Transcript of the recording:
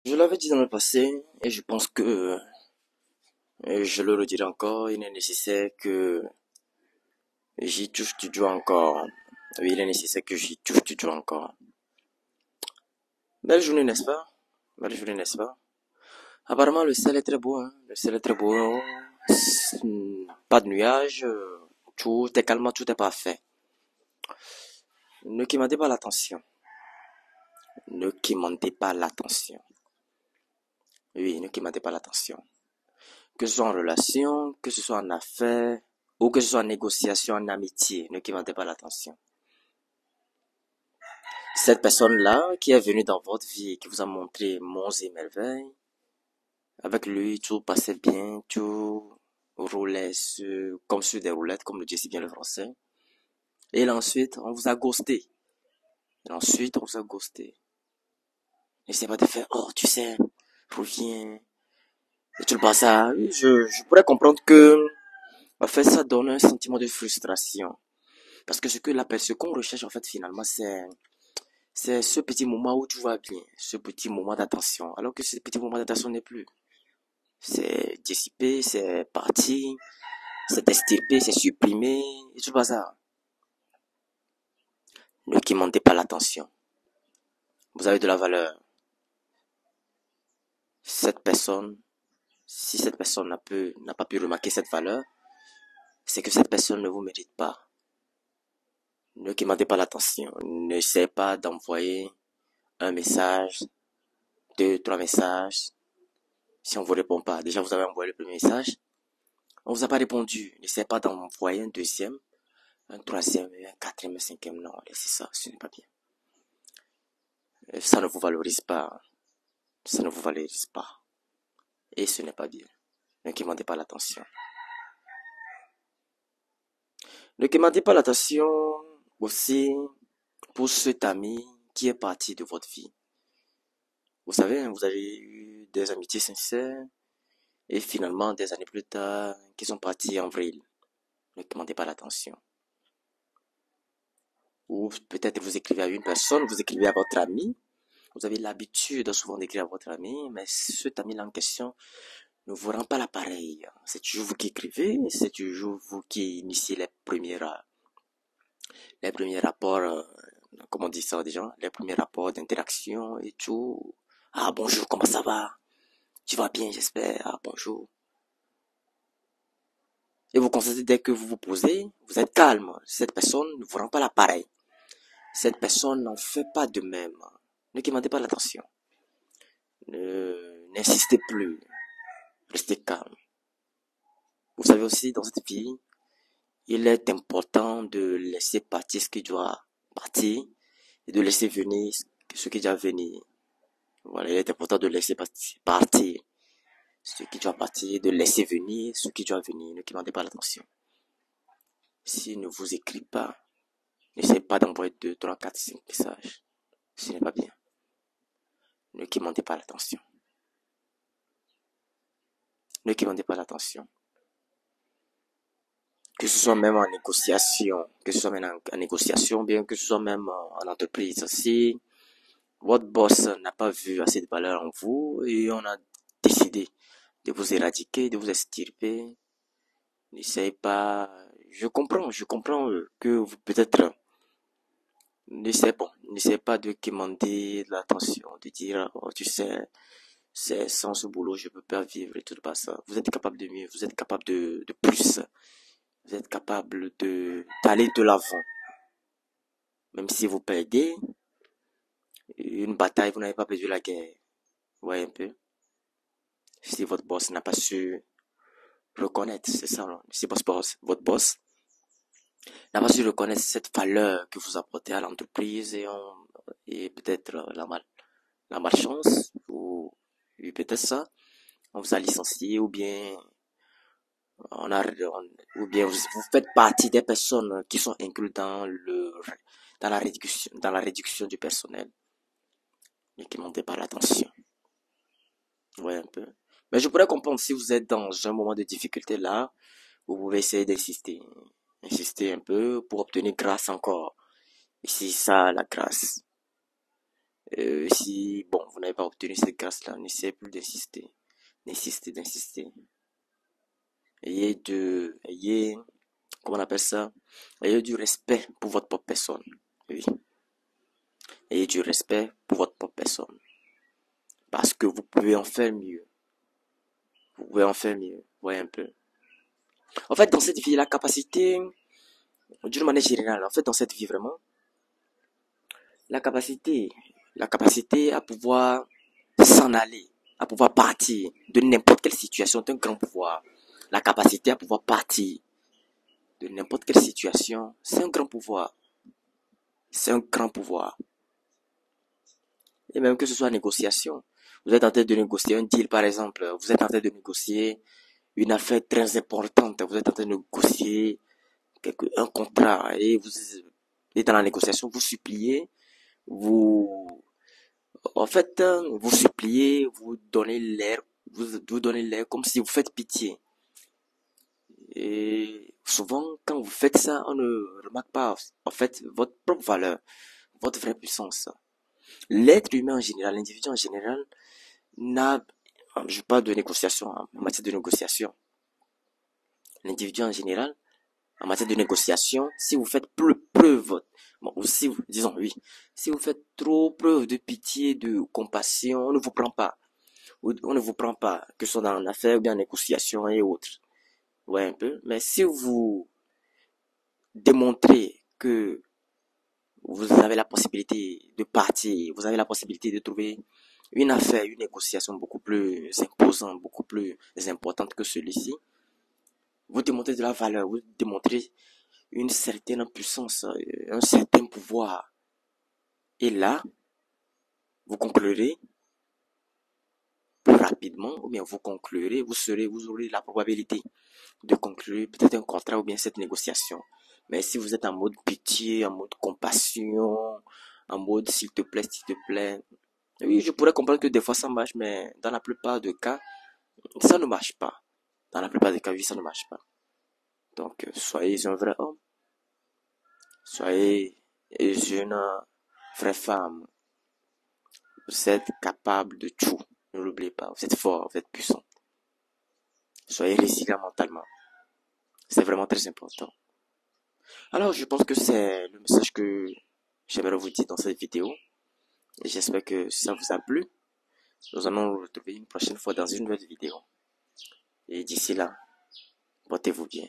Je l'avais dit dans le passé et je pense que je le redirai encore. Il est nécessaire que j'y touche du doigt encore. Oui, il est nécessaire que j'y touche du doigt encore. Belle journée, n'est-ce pas? Belle journée, n'est-ce pas? Apparemment, le ciel est très beau, hein. Le ciel est très beau. Pas de nuages. Tout est calme, tout est parfait. Ne quémandez pas l'attention. Ne quémandez pas l'attention. Oui, ne quémandez pas l'attention. Que ce soit en relation, que ce soit en affaires, ou que ce soit en négociation, en amitié, ne quémandez pas l'attention. Cette personne-là qui est venue dans votre vie, qui vous a montré monts et merveilles, avec lui, tout passait bien, tout roulait comme sur des roulettes, comme le dit si bien le français. Et là, ensuite, on vous a ghosté. Et ensuite, on vous a ghosté. N'essayez pas de faire, oh, tu sais, reviens. Et tout le bazar. Oui, je pourrais comprendre que, en fait, ça donne un sentiment de frustration. Parce que ce qu'on recherche, en fait, finalement, c'est ce petit moment où tout va bien, ce petit moment d'attention. Alors que ce petit moment d'attention n'est plus. C'est dissipé, c'est parti, c'est extirpé, c'est supprimé, et tout ça. Ne quémandez pas l'attention. Vous avez de la valeur. Cette personne, si cette personne n'a pas pu remarquer cette valeur, c'est que cette personne ne vous mérite pas. Ne quémandez pas l'attention. N'essayez pas d'envoyer un message, deux, trois messages. Si on vous répond pas, déjà vous avez envoyé le premier message, on vous a pas répondu. N'essayez pas d'envoyer un deuxième, un troisième, un quatrième, un cinquième. Non, laissez ça, ce n'est pas bien. Ça ne vous valorise pas. Ça ne vous valorise pas. Et ce n'est pas bien. Ne demandez pas l'attention. Ne demandez pas l'attention aussi pour cet ami qui est parti de votre vie. Vous savez, hein, vous avez eu des amitiés sincères et finalement, des années plus tard, qui sont partis en vrille. Ne demandez pas l'attention. Ou peut-être vous écrivez à une personne, vous écrivez à votre ami. Vous avez l'habitude souvent d'écrire à votre ami, mais cet ami-là en question ne vous rend pas l'appareil. C'est toujours vous qui écrivez, c'est toujours vous qui initiez les premiers rapports, comment on dit ça déjà, les premiers rapports d'interaction et tout. Ah bonjour, comment ça va? Tu vas bien, j'espère. Ah bonjour. Et vous constatez dès que vous vous posez, vous êtes calme. Cette personne ne vous rend pas l'appareil. Cette personne n'en fait pas de même. Ne demandez pas l'attention. N'insistez plus. Restez calme. Vous savez aussi, dans cette vie, il est important de laisser partir ce qui doit partir et de laisser venir ce qui doit venir. Voilà, il est important de laisser partir ce qui doit partir, de laisser venir ce qui doit venir. Ne demandez pas l'attention. S'il ne vous écrit pas, n'essayez pas d'envoyer 2, 3, 4, 5 messages. Ce n'est pas bien. Ne demandez pas l'attention. Ne demandez pas l'attention. Que ce soit même en négociation, que ce soit même en négociation, bien que ce soit même en entreprise. Si votre boss n'a pas vu assez de valeur en vous et on a décidé de vous éradiquer, de vous extirper, n'essayez pas. Je comprends que vous peut-être n'essayez pas de demander l'attention, de dire oh, tu sais, c'est sans ce boulot je peux pas vivre et tout ça. Vous êtes capable de mieux, vous êtes capable de plus, vous êtes capable de d'aller de l'avant. Même si vous perdez une bataille, vous n'avez pas perdu la guerre. Vous voyez un peu? Si votre boss n'a pas su reconnaître, c'est ça, non? Si votre boss n'a pas su reconnaître cette valeur que vous apportez à l'entreprise et peut-être la malchance, ou peut-être ça, on vous a licencié, ou bien ou bien vous faites partie des personnes qui sont incluses dans la réduction du personnel, mais qui n'ont pas l'attention. Ouais, un peu. Mais je pourrais comprendre si vous êtes dans un moment de difficulté là, vous pouvez essayer d'insister. Insister un peu pour obtenir grâce encore. Et c'est ça, la grâce. Si, bon, vous n'avez pas obtenu cette grâce-là, n'essayez plus d'insister. D'insister. Ayez, comment on appelle ça? Ayez du respect pour votre propre personne. Oui. Ayez du respect pour votre propre personne. Parce que vous pouvez en faire mieux. Vous pouvez en faire mieux. Voyez un peu. En fait, dans cette vie, la capacité, d'une manière générale, en fait, dans cette vie vraiment, la capacité, la capacité à pouvoir s'en aller, à pouvoir partir de n'importe quelle situation est un grand pouvoir. La capacité à pouvoir partir de n'importe quelle situation, c'est un grand pouvoir. C'est un grand pouvoir. Et même que ce soit négociation. Vous êtes en train de négocier un deal, par exemple. Vous êtes en train de négocier une affaire très importante. Vous êtes en train de négocier un contrat. Et vous êtes dans la négociation, vous suppliez, vous, en fait, vous suppliez, vous donnez l'air comme si vous faites pitié. Et souvent, quand vous faites ça, on ne remarque pas, en fait, votre propre valeur, votre vraie puissance. L'être humain en général, l'individu en général, n'a, je parle de négociation, en matière de négociation. L'individu en général, en matière de négociation, si vous faites preuve, bon, ou si vous, disons oui, si vous faites trop preuve de pitié, de compassion, on ne vous prend pas. On ne vous prend pas, que ce soit dans l'affaire ou bien en négociation et autres. Ouais, un peu. Mais si vous démontrez que vous avez la possibilité de partir, vous avez la possibilité de trouver une affaire, une négociation beaucoup plus imposante, beaucoup plus importante que celui-ci, vous démontrez de la valeur, vous démontrez une certaine puissance, un certain pouvoir. Et là, vous conclurez plus rapidement, ou bien vous conclurez, vous aurez la probabilité de conclure peut-être un contrat ou bien cette négociation. Mais si vous êtes en mode pitié, en mode compassion, en mode s'il te plaît, oui, je pourrais comprendre que des fois ça marche, mais dans la plupart des cas, ça ne marche pas. Dans la plupart des cas, oui, ça ne marche pas. Donc, soyez un vrai homme, soyez une vraie femme. Vous êtes capable de tout. Ne l'oubliez pas, vous êtes fort, vous êtes puissant. Soyez résilient mentalement. C'est vraiment très important. Alors, je pense que c'est le message que j'aimerais vous dire dans cette vidéo. Et j'espère que ça vous a plu. Nous allons nous retrouver une prochaine fois dans une nouvelle vidéo. Et d'ici là, portez-vous bien.